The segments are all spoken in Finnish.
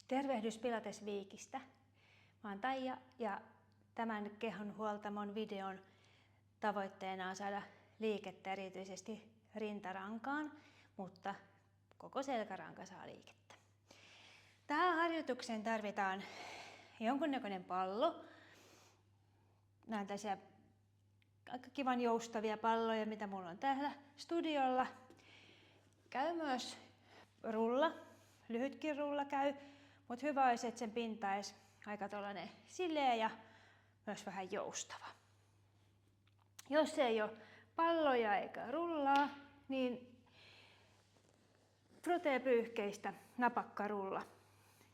Tervehdys Pilates-viikistä. Mä oon Taija ja tämän Kehon huoltamon videon tavoitteena on saada liikettä erityisesti rintarankaan, mutta koko selkäranka saa liikettä. Tähän harjoitukseen tarvitaan jonkunnäköinen pallo. Nämä on tällaisia aika kivan joustavia palloja, mitä mulla on täällä studiolla. Käy myös rulla, lyhytkin rulla käy, mutta hyvä olisi, että sen pinta olisi aika tollainen sileä ja myös vähän joustava. Jos ei ole palloja eikä rullaa, niin frotee-pyyhkeistä napakkarulla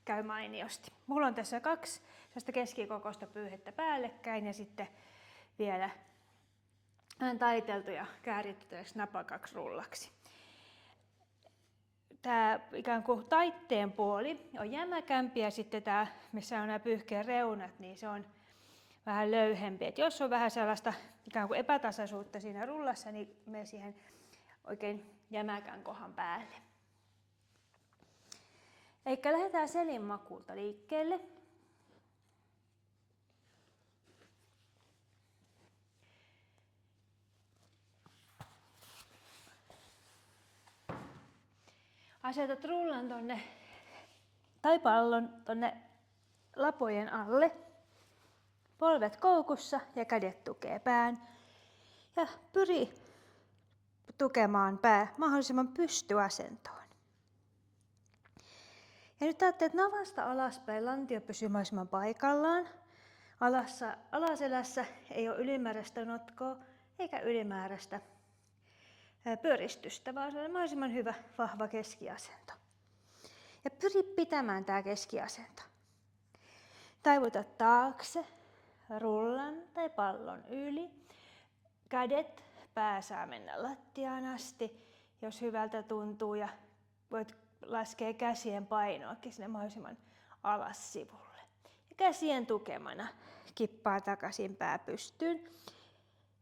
käy mainiosti. Mulla on tässä 2 keskikokoista pyyhettä päällekkäin ja sitten vielä vähän taiteltu ja kääritty tällaisiksi napakaksi rullaksi. Tämä ikään kuin taitteen puoli on jämäkämpi ja sitten tämä, missä on nämä pyyhkeen reunat, niin se on vähän löyhempi. Et jos on vähän sellaista ikään kuin epätasaisuutta siinä rullassa, niin mene siihen oikein jämäkän kohan päälle. Eikä lähdetään selin makuulta liikkeelle. Asetat rullan tai pallon tonne lapojen alle. Polvet koukussa ja kädet tukee pään. Ja pyri tukemaan pää mahdollisimman pystyasentoon. Ja nyt ajattelet navasta alaspäin, lantio pysyy mahdollisimman paikallaan. Alaselässä ei ole ylimääräistä notkoa eikä ylimääräistä pyöristystä, vaan se on mahdollisimman hyvä, vahva keskiasento. Ja pyri pitämään tämä keskiasento. Taivuta taakse, rullan tai pallon yli. Kädet, pää saa mennä lattiaan asti, jos hyvältä tuntuu, ja voit laskea käsien painoakin sinne mahdollisimman alas sivulle. Ja käsien tukemana kippaa takaisin pää pystyyn.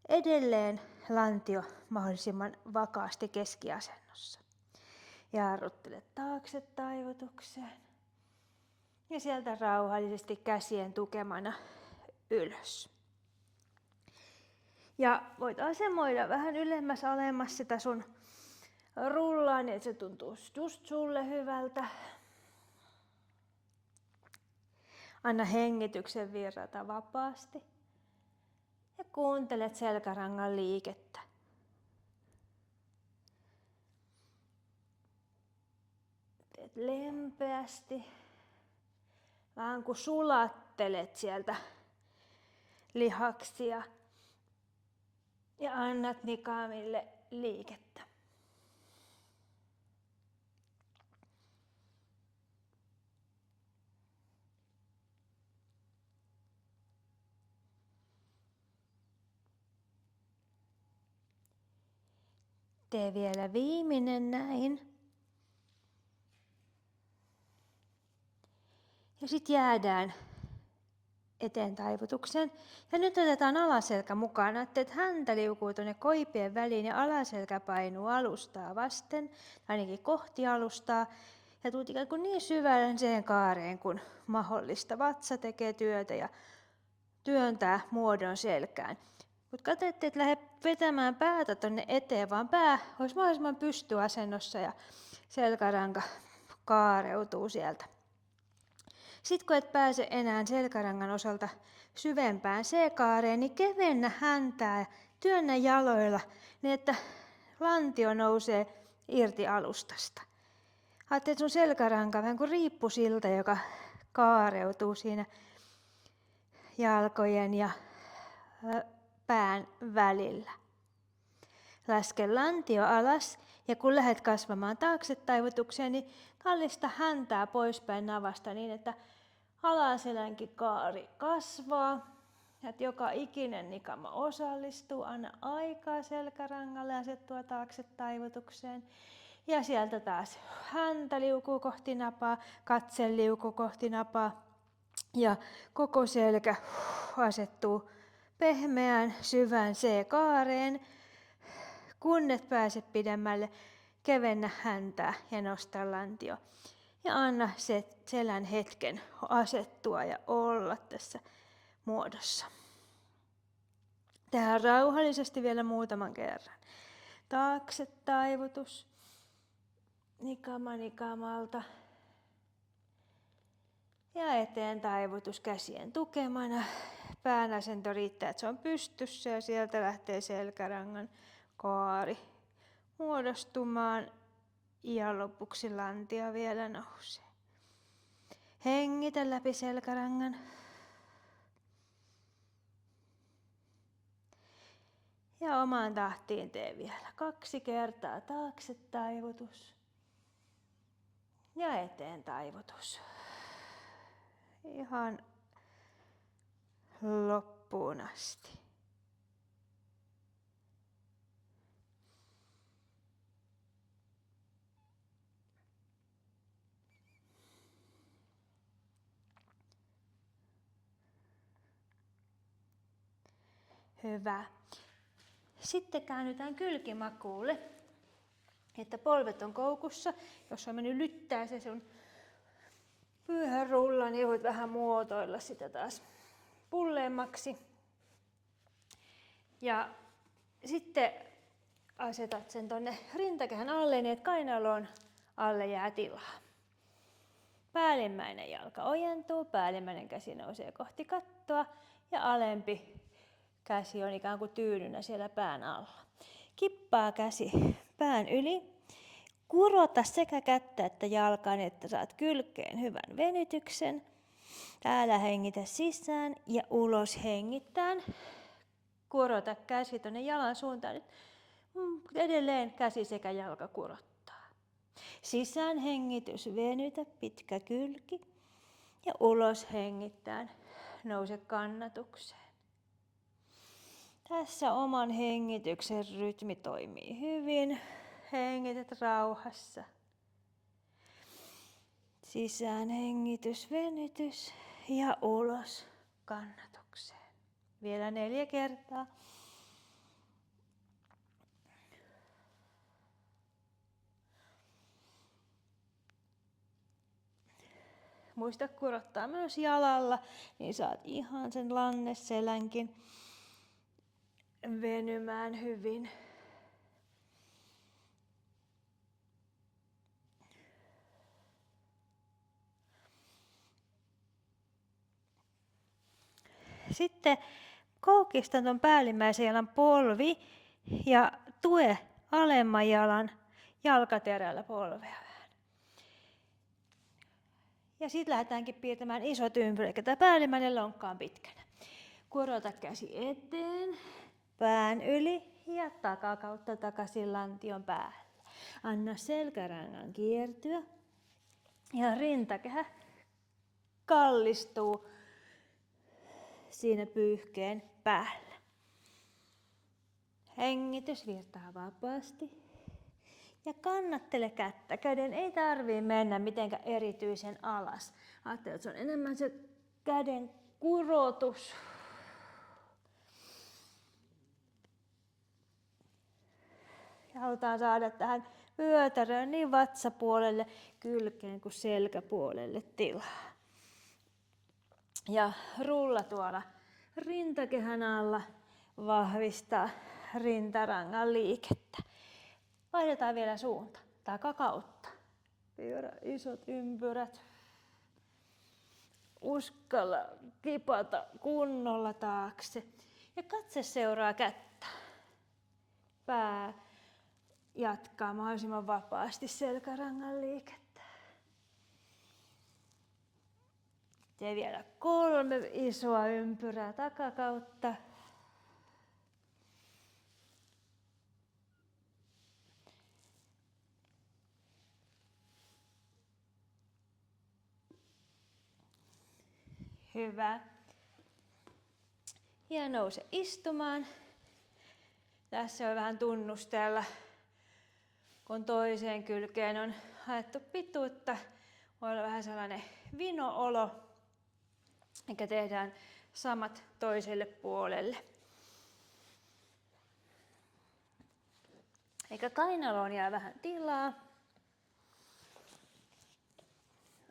Edelleen lantio mahdollisimman vakaasti keskiasennossa. Jarruttele taakse taivutukseen. Ja sieltä rauhallisesti käsien tukemana ylös. Ja voit asemoida vähän ylemmäs alemmas sitä sun rullaa, niin että se tuntuu just sulle hyvältä. Anna hengityksen virrata vapaasti. Ja kuuntelet selkärangan liikettä. Teet lempeästi. Vähän kuin sulattelet sieltä lihaksia. Ja annat nikaamille liikettä. Tee vielä viimeinen näin. Ja sitten jäädään eteen taivutukseen. Ja nyt otetaan alaselkä mukaan. Että häntä liukuu tuonne koipien väliin ja alaselkä painuu alustaa vasten, ainakin kohti alustaa. Ja tuut ikään kuin niin syvälliseen kaareen kuin mahdollista. Vatsa tekee työtä ja työntää muodon selkään. Mutta katsotte, et lähde vetämään päätä tonne eteen, vaan pää olisi mahdollisimman pystyasennossa ja selkäranka kaareutuu sieltä. Sitten kun et pääse enää selkärangan osalta syvempään C-kaareen, niin kevennä häntää ja työnnä jaloilla niin, että lantio nousee irti alustasta. Ajattelet sun selkäranka vähän kuin riippusilta, joka kaareutuu siinä jalkojen ja pään välillä. Laske lantio alas ja kun lähdet kasvamaan taakse taivutukseen, niin kallista häntää poispäin navasta niin, että alaselänkin kaari kasvaa. Että joka ikinen nikama osallistuu, anna aikaa selkärangalle asettua taakse taivutukseen. Ja sieltä taas häntä liukuu kohti napaa, katse liukuu kohti napaa ja koko selkä asettuu pehmeään syvään C-kaareen. Kun et pääse pidemmälle, kevennä häntää ja nosta lantio. Ja anna selän hetken asettua ja olla tässä muodossa. Tehdään rauhallisesti vielä muutaman kerran. Taakse taivutus. Nikama nikamalta. Ja eteen taivutus käsien tukemana. Päänasento riittää, että se on pystyssä ja sieltä lähtee selkärangan kaari muodostumaan. Ja lopuksi lantia vielä nousee. Hengitä läpi selkärangan. Ja omaan tahtiin tee vielä 2 kertaa taakse taivutus. Ja eteen taivutus. Ihan loppuun asti. Hyvä. Sitten käännytään kylkimakuulle, että polvet on koukussa. Jos on mennyt lyttää se sun pyyhärulla, niin voit vähän muotoilla sitä taas pulleemmaksi. Ja sitten asetat sen tonne rintakehän alle, niin että kainalon alle jää tilaa. Päällimmäinen jalka ojentuu, päällimmäinen käsi nousee kohti kattoa ja alempi käsi on ikään kuin tyynynä siellä pään alla. Kippaa käsi pään yli. Kurota sekä kättä että jalkaa, niin että saat kylkeen hyvän venytyksen. Täällä hengitä sisään ja ulos hengittäen. Kurota käsi tuonne jalan suuntaan. Nyt edelleen käsi sekä jalka kurottaa. Sisään hengitys, venytä, pitkä kylki. Ja ulos hengittäen, nouse kannatukseen. Tässä oman hengityksen rytmi toimii hyvin. Hengität rauhassa. Sisään hengitys, venytys ja ulos kannatukseen. Vielä 4 kertaa. Muista kurottaa myös jalalla, niin saat ihan sen lanneselänkin venymään hyvin. Sitten koukista tuon päällimmäisen jalan polvi ja tue alemman jalan jalkaterällä polvea. Ja sitten lähdetäänkin piirtämään isot ympyrät, eli tämä päällimmäinen lonkka on pitkänä. Kurota käsi eteen, pään yli ja takakautta takaisin lantion päälle. Anna selkärangan kiertyä ja rintakehä kallistuu siinä pyyhkeen päällä. Hengitys virtaa vapaasti. Ja kannattele kättä. Käden ei tarvitse mennä mitenkään erityisen alas. Ajattele, että se on enemmän se käden kurotus. Ja halutaan saada tähän vyötäröön niin vatsapuolelle, kylkeen kuin selkäpuolelle tilaa. Ja rulla tuolla rintakehän alla vahvistaa rintarangan liikettä. Vaihdetaan vielä suunta, takakautta. Pyörä isot ympyrät. Uskalla kipata kunnolla taakse. Ja katse seuraa kättä. Pää jatkaa mahdollisimman vapaasti selkärangan liikettä. Tee vielä 3 isoa ympyrää takakautta. Hyvä. Ja nouse istumaan. Tässä on vähän tunnustella, kun toiseen kylkeen on haettu pituutta. Voi olla vähän sellainen vino-olo. Eikä tehdään samat toiselle puolelle. Eikä kainaloon jää vähän tilaa.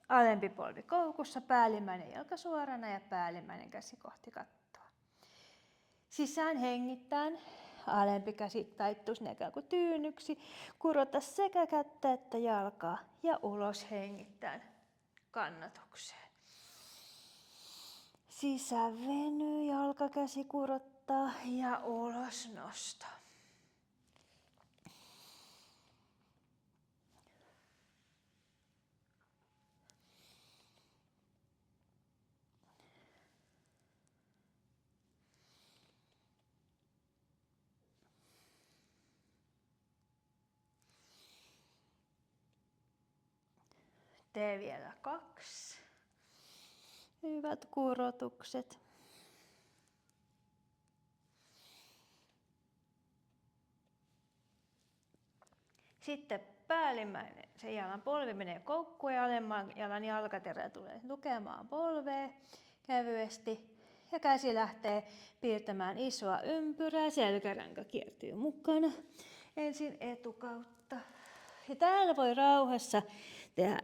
Alempi polvi koukussa, päällimmäinen jalka suorana ja päällimmäinen käsi kohti kattoa. Sisään hengittäen. Alempi käsi taittuisi ikään kuin tyynyksi. Kurota sekä kättä että jalkaa ja ulos hengittäen kannatukseen. Sisään venyy, jalkakäsi kurottaa ja ulos nosto. Tee vielä 2. Hyvät kurotukset. Sitten päällimmäinen, sen jalan polvi menee koukkuun ja alemman jalan jalkaterä tulee tukemaan polvea kevyesti. Ja käsi lähtee piirtämään isoa ympyrää, selkäranka kiertyy mukana. Ensin etukautta. Ja täällä voi rauhassa tehdä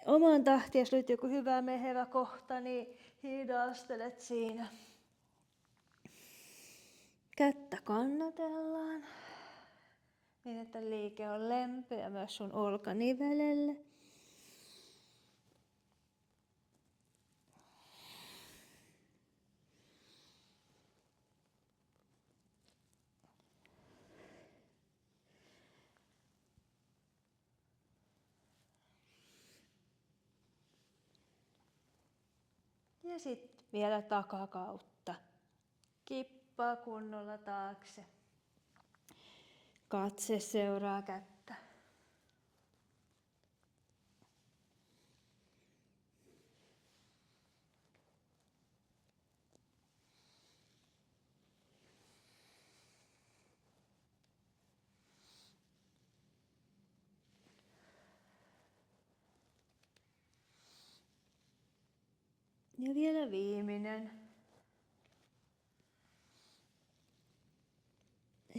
oman tahtiin, jos löytyy joku hyvä mehevä kohta, niin hidastelet siinä. Kättä kannatellaan, niin että liike on lempeä myös sun olkanivelelle. Ja sitten vielä takakautta. Kippaa kunnolla taakse. Katse seuraa kättä. Ja vielä viimeinen.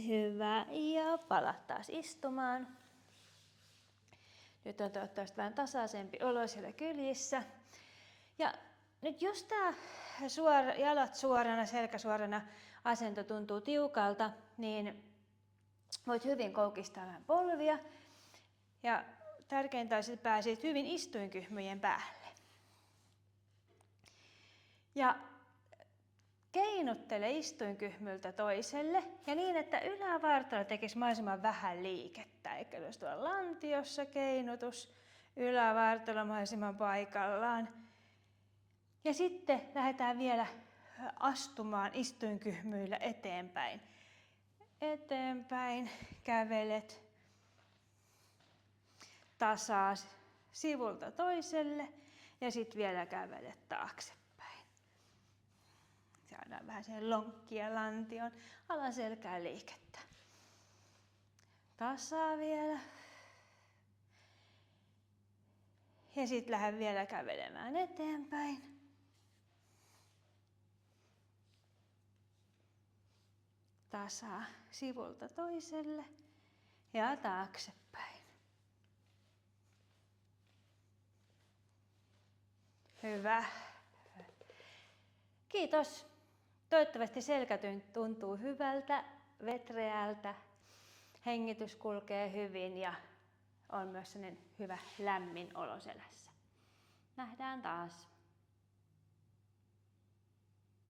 Hyvä. Ja pala taas istumaan. Nyt on toivottavasti vähän tasaisempi olo siellä kyljissä. Ja nyt jos tämä jalat suorana, selkä suorana asento tuntuu tiukalta, niin voit hyvin koukistaa vähän polvia. Ja tärkeintä on, että pääsit hyvin istuinkyhmyjen päälle. Ja keinottele istuinkyhmyltä toiselle ja niin, että ylävartalo tekisi mahdollisimman vähän liikettä. Eikä jos tuolla lantiossa keinutus, ylävartalo mahdollisimman paikallaan. Ja sitten lähdetään vielä astumaan istuinkyhmyillä eteenpäin. Eteenpäin kävelet tasaa sivulta toiselle ja sitten vielä kävelet taaksepäin. Saadaan vähän siihen lonkkia lantion alaselkään liikettä. Tasaa vielä. Ja sitten lähden vielä kävelemään eteenpäin. Tasaa sivulta toiselle ja taaksepäin. Hyvä. Kiitos. Toivottavasti selkä tuntuu hyvältä, vetreältä. Hengitys kulkee hyvin ja on myös sellainen hyvä lämmin olo selässä. Nähdään taas.